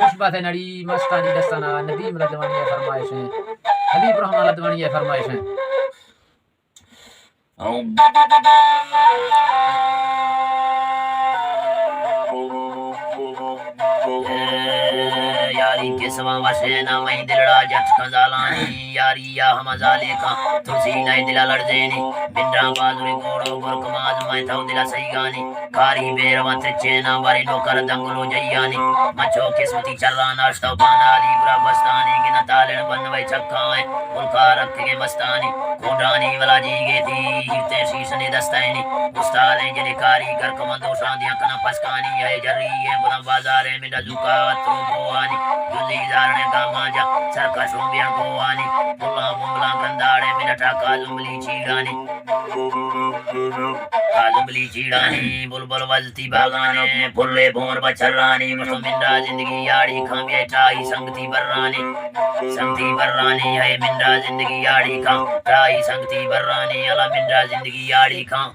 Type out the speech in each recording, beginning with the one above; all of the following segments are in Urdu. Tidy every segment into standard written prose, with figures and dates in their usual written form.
نشبت نڑی مستانی دستانہ ندیم لدوانی فرمائشیں حبیب رحمان لدوانی فرمائشیں یاری کے سوا وسینا وہیں دلڑا جت کھزالانی یاری یا ہم ازالے کا ترسی نئے دلا لڑزینی بندرا بازوری گوڑو گرکماز میں تھو دلا سیگانی کاری بیر وانت چینا باری نوکر دنگلو جیانی مچو قسمتی چران آشتاو پانالی برا بستانی گنا تالن بندوئی چکھائیں ملکا رکھ کے مستانی کھوڑانی والا جی گے تھی ہیتے شیشنی دستائنی استادیں جنی کاری گرکمندو شاندیاں کنا پسکانی ہے جری ہے بنا بازارے میں ڈزوکات رو گوانی جلی دارنے کا مانجا سرکا شوبیاں گوانی ملا مملا گنداڑے میں ڈٹا کازملی چیڑانی کازملی چیڑانی بلبل وزتی باغانے پھلے بھور بچرانی مندرا زندگی یاڑی کھاں بیٹائی سنگتی برانی ہے مندرا زندگی یاڑی کھاں ٹائی سنگتی برانی علا مندرا زندگی یاڑی کھاں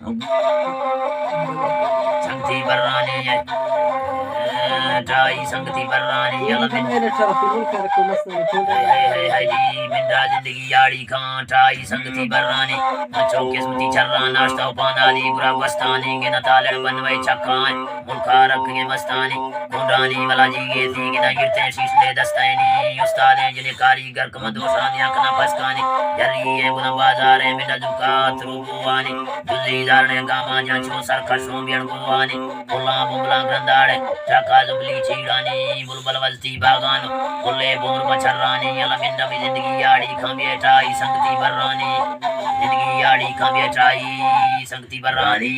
سنگتی برانی ہے ٹائی سنگتی برانی علا مندرا زندگی یاڑی کھاں ٹائی سنگتی برانی مچو قسمتی چران ناشتہ پانالی برا بستانی گنا تالن بنوئی چکھائیں ملکا رکھ کے مستانی کھوڑانی والا جی گے تھی گنا گرتے شیشلے دستائنی استادیں جنہیں کاریگر کمدو شانیاں کنا پسکانی جری ہے بنا بازارے میں ڈزوکات رو گوانی جلی دارنے گاما جانچو سرکشوں بیان گوانی ملا مملا گنداڑے چاکا زبلی چیڑانی بلبل وزتی باغان کلے بور بچرانی علا مندمی زندگی یاڑی کھاں بیٹائی سنگتی برانی زندگی یاڑی کھاں بیٹائی سنگتی برانی